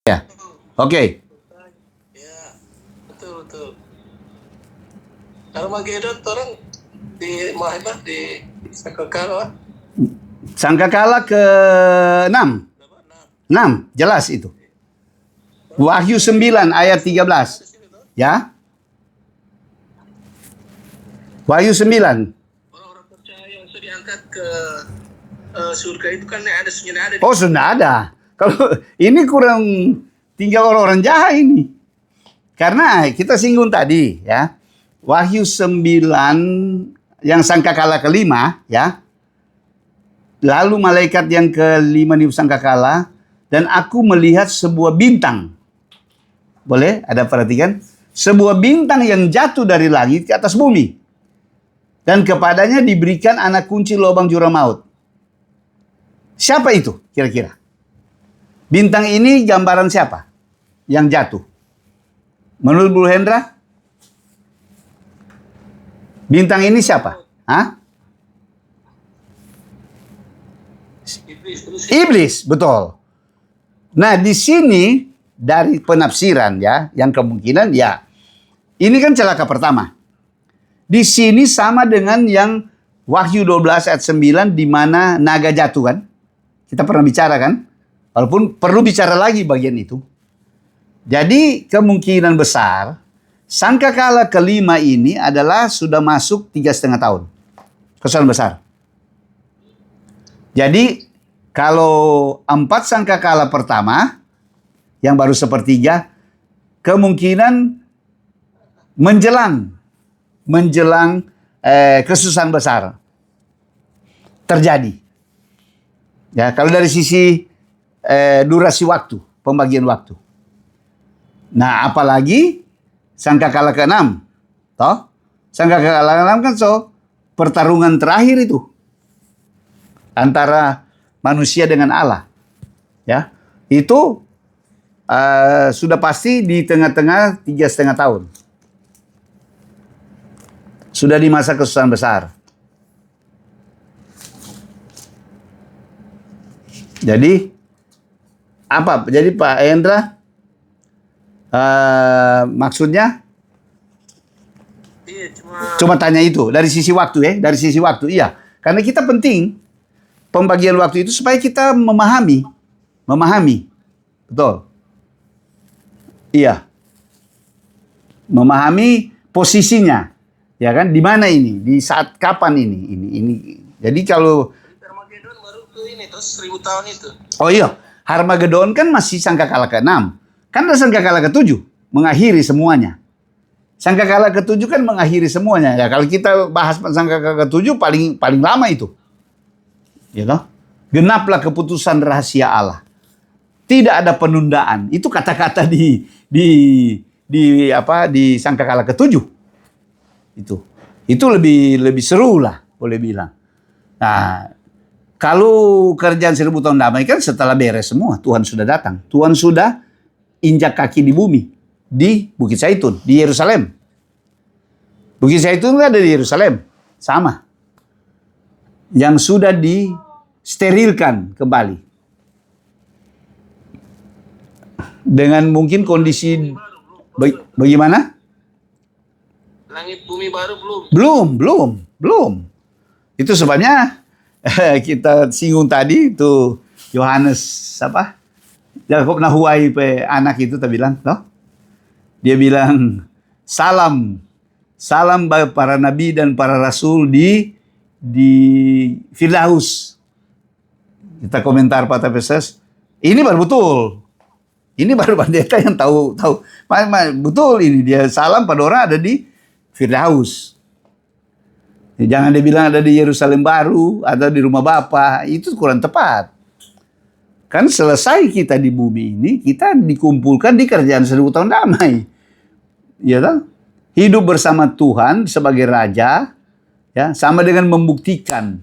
Ya, oke. Ya, betul betul. Armageddon orang di mana di Sangkakala. Sangkakala ke-6. Berapa? Nah, 6, jelas itu. Wahyu 9 ayat 13. Ya. Wahyu 9. orang-orang percaya yang sudah diangkat ke surga itu kan ada sudah ada. Oh, sudah ada. Kalau ini kurang tinggal orang-orang jahat ini. Karena kita singgung tadi ya. Wahyu 9 yang sangkakala kelima ya. Lalu malaikat yang kelima niup sangkakala dan aku melihat sebuah bintang. Boleh? Ada perhatikan? Sebuah bintang yang jatuh dari langit ke atas bumi. Dan kepadanya diberikan anak kunci lubang jurang maut. Siapa itu kira-kira? Bintang ini gambaran siapa yang jatuh? Menurut Bu Hendra? Bintang ini siapa? Hah? Iblis, betul. Nah, di sini dari penafsiran ya, yang kemungkinan ya, ini kan celaka pertama. Di sini sama dengan yang Wahyu 12 ayat 9 di mana naga jatuh kan? Kita pernah bicara kan? Walaupun perlu bicara lagi bagian itu. Jadi kemungkinan besar sangkakala kelima ini adalah sudah masuk 3,5 tahun. Kesan besar. Jadi kalau 4 sangkakala pertama yang baru sepertiga kemungkinan menjelang kesusahan besar terjadi. Ya, kalau dari sisi durasi waktu, pembagian waktu. Nah, apalagi sangkakala ke-6. Toh? Sangkakala ke-6 kan pertarungan terakhir itu antara manusia dengan Allah. Ya. Itu sudah pasti di tengah-tengah 3,5 tahun. Sudah di masa kesusahan besar. Jadi apa? Jadi Pak Hendra maksudnya Iya, cuma tanya itu dari sisi waktu ya, dari sisi waktu iya. Karena kita penting pembagian waktu itu supaya kita memahami, betul. Iya, memahami posisinya, ya kan? Di mana ini? Di saat kapan ini? Jadi kalau Armageddon baru tuh ini tuh 1000 tahun itu. oh iya, Harmagedon kan masih sangkakala ke-6. Kan ada sangkakala ke-7 mengakhiri semuanya. Sangkakala ke-7 kan mengakhiri semuanya. Ya kalau kita bahas sangkakala ke-7 paling lama itu. Ya toh? Genaplah keputusan rahasia Allah. Tidak ada penundaan. Itu kata-kata di sangkakala ke-7. Itu lebih seru lah boleh bilang. Nah, kalau kerjaan 1000 tahun damai kan setelah beres semua, Tuhan sudah datang. Tuhan sudah injak kaki di bumi, di Bukit Zaitun, di Yerusalem. Bukit Zaitun kan ada di Yerusalem, sama. Yang sudah disterilkan kembali. Dengan mungkin kondisi bagaimana? Langit bumi baru belum. Belum. Itu sebabnya kita singgung tadi itu Yohanes apa? Yakub Nahuai anak itu tak bilang, toh? Dia bilang salam para nabi dan para rasul di Firdaus. Kita komentar Pak Tafeses, ini baru betul. Ini baru pendeta yang tahu. Betul ini dia salam pada orang ada di Firdaus. Jangan dia bilang ada di Yerusalem baru atau di rumah Bapa, itu kurang tepat. Kan selesai kita di bumi ini, kita dikumpulkan di kerjaan 1000 tahun damai. Ya kan? Hidup bersama Tuhan sebagai raja, ya, sama dengan membuktikan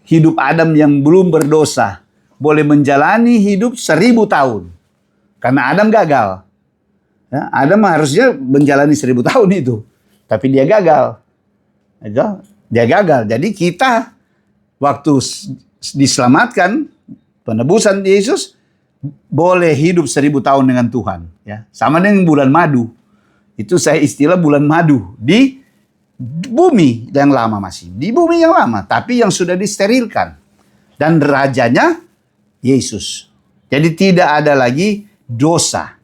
hidup Adam yang belum berdosa boleh menjalani hidup 1000 tahun. Karena Adam gagal. Ya, Adam harusnya menjalani 1000 tahun itu. Tapi dia gagal. Dia gagal. Jadi kita waktu diselamatkan, penebusan Yesus, boleh hidup 1000 tahun dengan Tuhan. Ya. Sama dengan bulan madu. Itu saya istilah bulan madu. Di bumi yang lama masih. Di bumi yang lama. Tapi yang sudah disterilkan. Dan rajanya Yesus. Jadi tidak ada lagi dosa.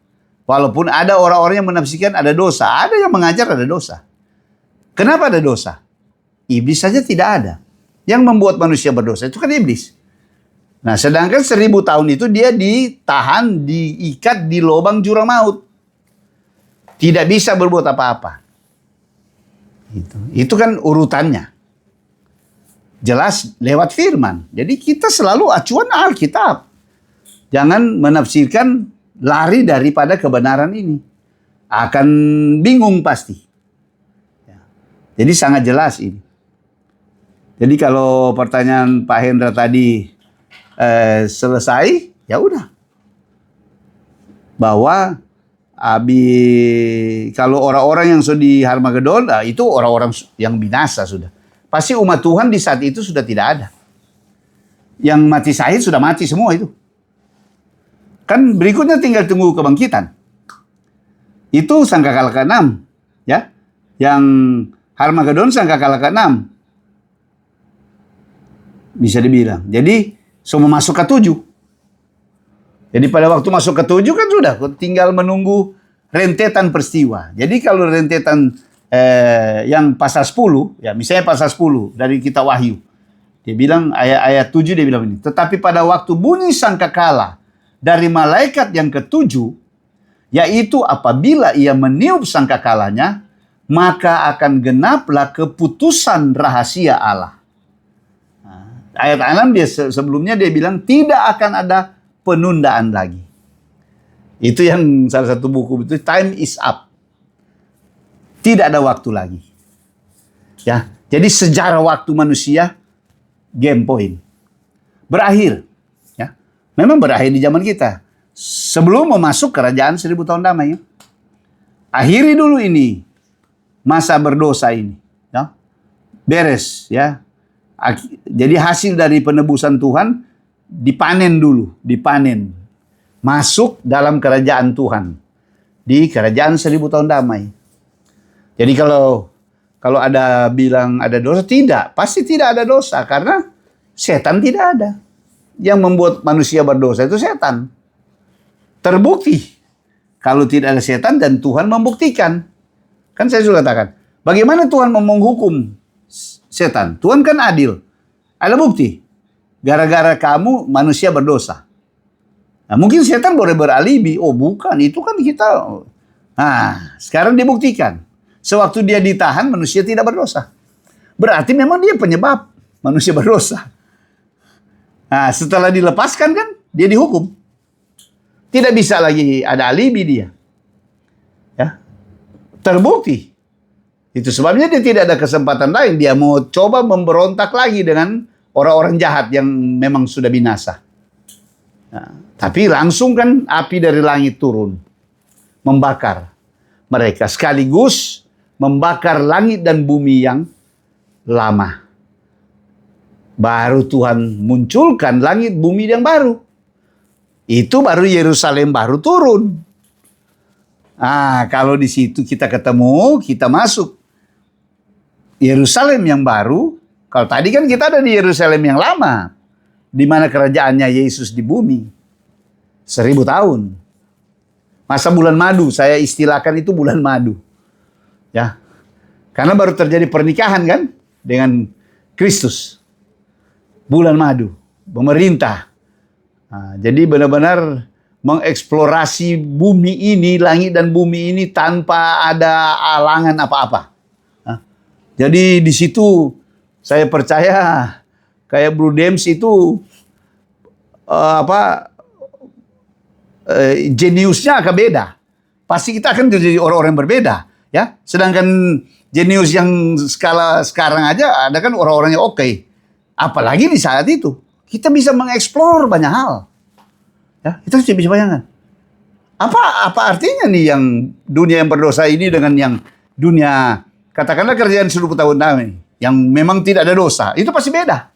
Walaupun ada orang-orang yang menafsirkan ada dosa. Ada yang mengajar ada dosa. Kenapa ada dosa? Iblis saja tidak ada. Yang membuat manusia berdosa itu kan iblis. Nah, sedangkan 1000 tahun itu dia ditahan, diikat di lubang jurang maut. Tidak bisa berbuat apa-apa. Itu kan urutannya. Jelas lewat firman. Jadi kita selalu acuan Alkitab. Jangan menafsirkan lari daripada kebenaran ini. Akan bingung pasti. Jadi sangat jelas ini. Jadi kalau pertanyaan Pak Hendra tadi selesai, ya udah. Bahwa kalau orang-orang yang sudah di Harmagedon, itu orang-orang yang binasa sudah. Pasti umat Tuhan di saat itu sudah tidak ada. Yang mati syahid sudah mati semua itu. Kan berikutnya tinggal tunggu kebangkitan. Itu sangkakala ke-6. Ya. Yang Harmagedon sangkakala ke-6. Bisa dibilang. Jadi semua masuk ke-7. Jadi pada waktu masuk ke-7 kan sudah. Tinggal menunggu rentetan peristiwa. Jadi kalau rentetan yang pasal 10. Ya misalnya pasal 10 dari kitab Wahyu. Dia bilang ayat 7 dia bilang ini. Tetapi pada waktu bunyi sangkakala dari malaikat yang ke-7, yaitu apabila ia meniup sangkakalanya, maka akan genaplah keputusan rahasia Allah. Nah, ayat 6 dia sebelumnya dia bilang tidak akan ada penundaan lagi. Itu yang salah satu buku itu time is up. Tidak ada waktu lagi. Ya, jadi sejarah waktu manusia game point. Berakhir. Memang berakhir di zaman kita. Sebelum memasuk kerajaan 1000 tahun damai. Ya. Akhiri dulu ini. Masa berdosa ini. Ya. Beres. Ya. Jadi hasil dari penebusan Tuhan dipanen dulu. Dipanen. Masuk dalam kerajaan Tuhan. Di kerajaan 1000 tahun damai. Jadi kalau ada bilang ada dosa, tidak. Pasti tidak ada dosa. Karena setan tidak ada. Yang membuat manusia berdosa itu setan. Terbukti. Kalau tidak ada setan dan Tuhan membuktikan. Kan saya sudah katakan. Bagaimana Tuhan mau menghukum setan? Tuhan kan adil. Ada bukti. Gara-gara kamu manusia berdosa. Nah, mungkin setan boleh beralibi. Oh bukan, itu kan kita. Nah, sekarang dibuktikan. Sewaktu dia ditahan, manusia tidak berdosa. Berarti memang dia penyebab manusia berdosa. Nah, setelah dilepaskan kan, dia dihukum. Tidak bisa lagi ada alibi dia. Ya. Terbukti. Itu sebabnya dia tidak ada kesempatan lain. Dia mau coba memberontak lagi dengan orang-orang jahat yang memang sudah binasa. Nah, tapi langsung kan api dari langit turun. Membakar mereka. Sekaligus membakar langit dan bumi yang lama. Baru Tuhan munculkan langit bumi yang baru. Itu baru Yerusalem baru turun. Ah, kalau di situ kita ketemu, kita masuk Yerusalem yang baru. Kalau tadi kan kita ada di Yerusalem yang lama, di mana kerajaannya Yesus di bumi 1000 tahun. Masa bulan madu, saya istilahkan itu bulan madu. Ya. Karena baru terjadi pernikahan kan dengan Kristus. Bulan madu, pemerintah. Nah, jadi benar-benar mengeksplorasi bumi ini, langit dan bumi ini tanpa ada alangan apa-apa. Nah, jadi di situ saya percaya kayak Blue Dems itu jeniusnya akan beda. Pasti kita akan jadi orang-orang yang berbeda, ya. Sedangkan jenius yang skala sekarang aja ada kan orang-orang yang oke. Apalagi di saat itu, kita bisa mengeksplor banyak hal. Ya, kita bisa bayangkan. Apa artinya nih yang dunia yang berdosa ini dengan yang dunia, katakanlah kerjaan 1000 tahun damai, yang memang tidak ada dosa, itu pasti beda.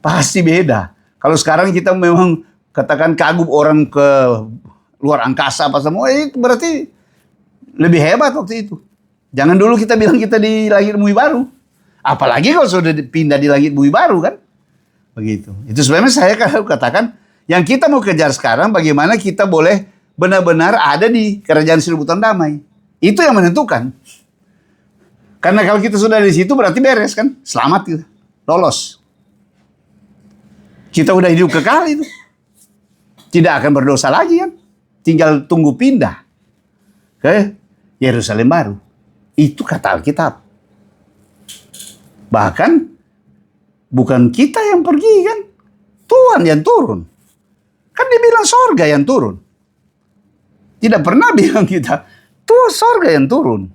Pasti beda. Kalau sekarang kita memang katakan kagum orang ke luar angkasa apa semua, itu berarti lebih hebat waktu itu. Jangan dulu kita bilang kita di langit bumi baru. Apalagi kalau sudah pindah di langit bumi baru kan. Begitu. Itu sebenarnya saya katakan yang kita mau kejar sekarang bagaimana kita boleh benar-benar ada di kerajaan 1000 tahun damai. Itu yang menentukan. Karena kalau kita sudah di situ berarti beres kan. Selamat kita. Lolos. Kita udah hidup kekal itu. Tidak akan berdosa lagi kan. Tinggal tunggu pindah ke Yerusalem baru. Itu kata Alkitab. Bahkan bukan kita yang pergi kan. Tuhan yang turun. Kan dia bilang sorga yang turun. Tidak pernah bilang kita, Tuhan sorga yang turun.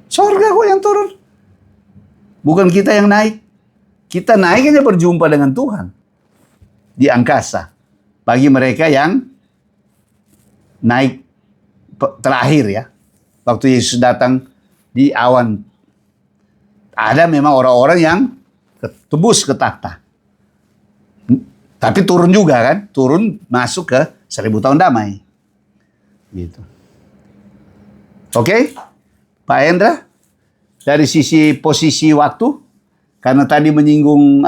Sorga kok yang turun. Bukan kita yang naik. Kita naik hanya berjumpa dengan Tuhan. Di angkasa. Bagi mereka yang naik terakhir ya. Waktu Yesus datang di awan. Ada memang orang-orang yang tebus ke takhta. Tapi turun juga kan. Turun masuk ke 1000 tahun damai. Gitu. Oke? Pak Hendra? Dari sisi posisi waktu. Karena tadi menyinggung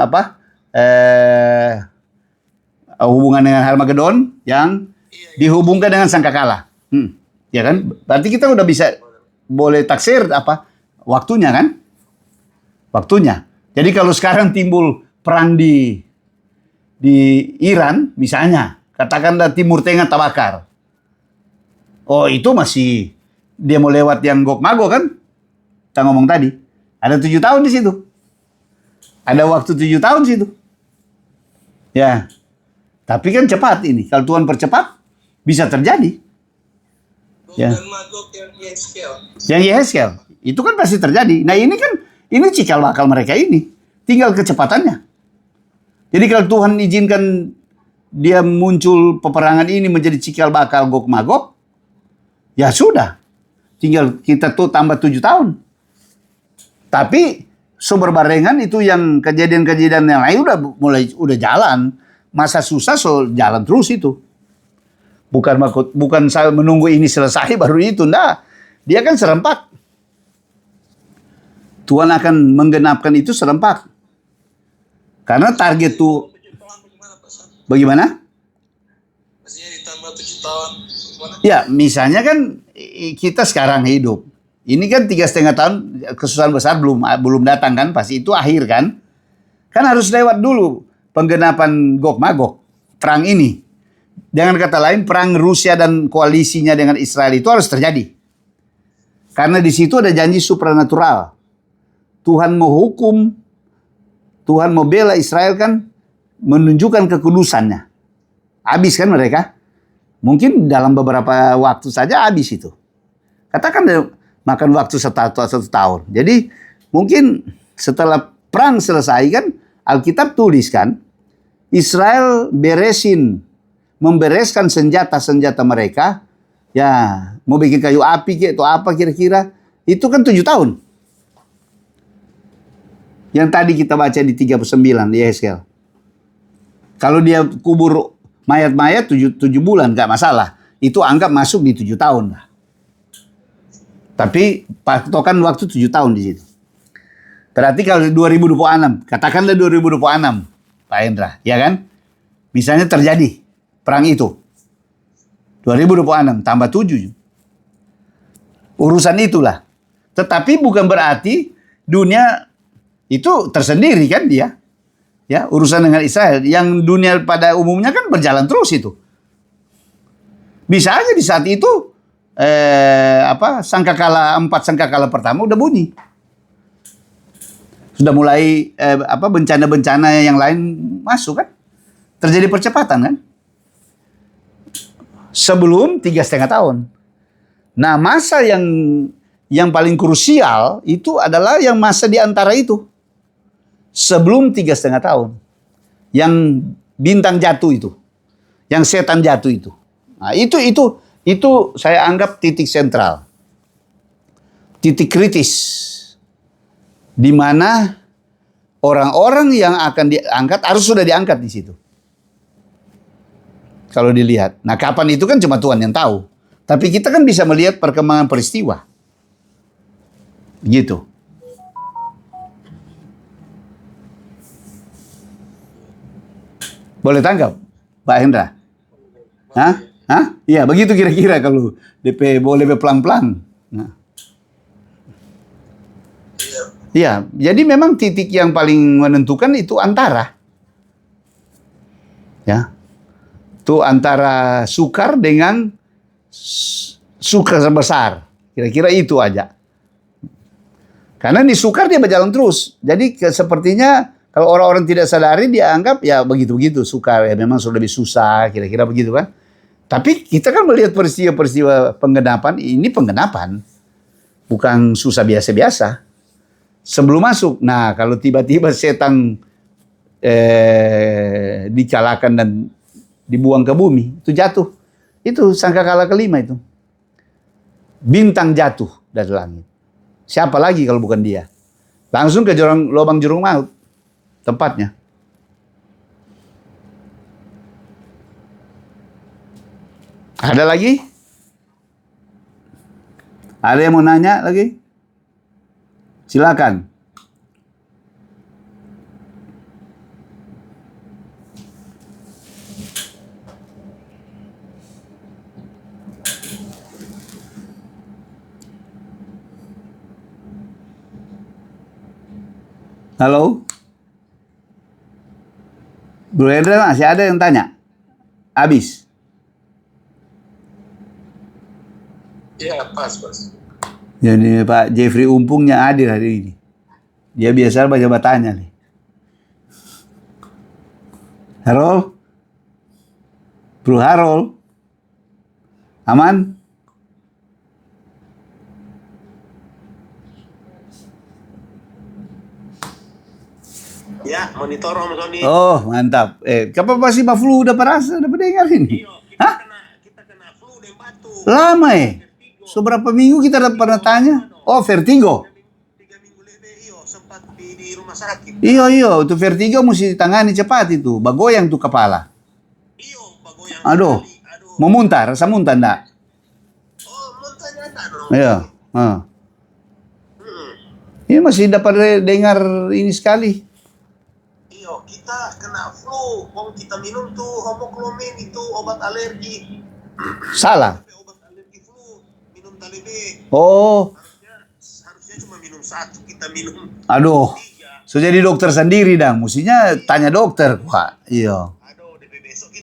hubungan dengan Harmagedon yang dihubungkan dengan sangkakala. Ya kan? Berarti kita udah bisa boleh taksir waktunya kan? Waktunya. Jadi kalau sekarang timbul perang di Iran misalnya, katakanlah Timur Tengah terbakar. Oh, itu masih dia mau lewat yang Gog Magog kan? Kita ngomong tadi. Ada 7 tahun di situ. Ada waktu 7 tahun di situ. Ya. Tapi kan cepat ini. Kalau Tuhan percepat, bisa terjadi. Ya. Yang Yehezkel. Itu kan pasti terjadi. Nah ini kan, ini cikal bakal mereka ini. Tinggal kecepatannya. Jadi kalau Tuhan izinkan dia muncul peperangan ini menjadi cikal bakal Gog Magog, ya sudah. Tinggal kita tuh tambah 7 tahun. Tapi sumber barengan itu yang kejadian-kejadian yang lain udah jalan. Masa susah jalan terus itu. Bukan saya menunggu ini selesai baru itu. Enggak. Dia kan serempak. Tuhan akan menggenapkan itu serempak. Karena target tuh bagaimana? Maksudnya ditambah 7 tahun. Ya, misalnya kan kita sekarang hidup. Ini kan 3,5 tahun kesusahan besar belum datang kan, pasti itu akhir kan. Kan harus lewat dulu penggenapan Gog Magog, perang ini. Dengan kata lain, perang Rusia dan koalisinya dengan Israel itu harus terjadi. Karena di situ ada janji supranatural. Tuhan mau hukum, Tuhan mau bela Israel kan, menunjukkan kekudusannya. Habis kan mereka? Mungkin dalam beberapa waktu saja habis itu. Katakan makan waktu 1 tahun. Jadi mungkin setelah perang selesai kan, Alkitab tuliskan, Israel membereskan senjata-senjata mereka, ya mau bikin kayu api atau apa kira-kira, itu kan 7 tahun. Yang tadi kita baca di 39 di Yehezkel. Kalau dia kubur mayat-mayat 7 bulan, nggak masalah. Itu anggap masuk di 7 tahun lah. Tapi patokan waktu 7 tahun di situ. Berarti kalau 2026, katakanlah 2026, Pak Hendra, ya kan? Misalnya terjadi perang itu. 2026 tambah 7. Urusan itulah. Tetapi bukan berarti dunia itu tersendiri kan dia. Ya, urusan dengan Israel. Yang dunia pada umumnya kan berjalan terus itu. Bisa aja di saat itu sangkakala 4 sangkakala pertama udah bunyi. Sudah mulai bencana-bencana yang lain masuk kan. Terjadi percepatan kan. Sebelum 3,5 tahun. Nah, masa yang paling krusial itu adalah yang masa di antara itu. Sebelum 3,5 tahun. Yang bintang jatuh itu. Yang setan jatuh itu. Nah, itu saya anggap titik sentral. Titik kritis. Di mana orang-orang yang akan diangkat harus sudah diangkat di situ. Kalau dilihat. Nah, kapan itu kan cuma Tuhan yang tahu. Tapi kita kan bisa melihat perkembangan peristiwa. Gitu. Boleh tangkap, Pak Hendra? Hah? Hah? Iya, begitu kira-kira kalau DP boleh pelan-pelan. Nah. Iya, jadi memang titik yang paling menentukan itu antara. Ya. Itu antara sukar dengan sukar besar. Kira-kira itu aja. Karena di sukar dia berjalan terus. Jadi sepertinya kalau orang-orang tidak sadari dia anggap ya begitu-begitu sukar. Ya memang sudah lebih susah, kira-kira begitu kan. Tapi kita kan melihat peristiwa-peristiwa penggenapan, ini penggenapan. Bukan susah biasa-biasa. Sebelum masuk. Nah, kalau tiba-tiba setan dicalakan dan dibuang ke bumi, itu jatuh. Itu sangkakala kelima itu. Bintang jatuh dari langit. Siapa lagi kalau bukan dia? Langsung ke lubang jurang maut tempatnya. Ada lagi? Ada yang mau nanya lagi? Silakan. Halo? Bro Hendra masih ada yang tanya? Habis? Iya, pas. Jadi Pak Jeffrey Umpungnya hadir hari ini. Dia biasa banyak bertanya nih. Harold? Bro Harold? Aman? Ya, monitor Om Sony. Oh, mantap. Kapan pasti Pak Flu udah perasa, udah dengar ini? Iya, Hah? kita kena flu dan batu. Lama Seberapa minggu kita udah pernah tanya? Oh, vertigo. 3 minggu lebih, sempat di rumah sakit. Iya, itu vertigo mesti ditangani cepat itu. Bagoyang tuh kepala. Iya, bagoyang. Aduh. Mau muntah, rasa muntah enggak? Oh, muntahnya enggak dong. Iya. Ini masih dapat dengar ini sekali. Iya, kita kena flu. Kita minum tuh homoklomin itu obat alergi. Salah. Obat alergi flu, minum Talebe. Oh. Harusnya cuma minum 1, kita minum Aduh. 3. So jadi dokter sendiri dah. Mestinya tanya dokter, Pak. Iya.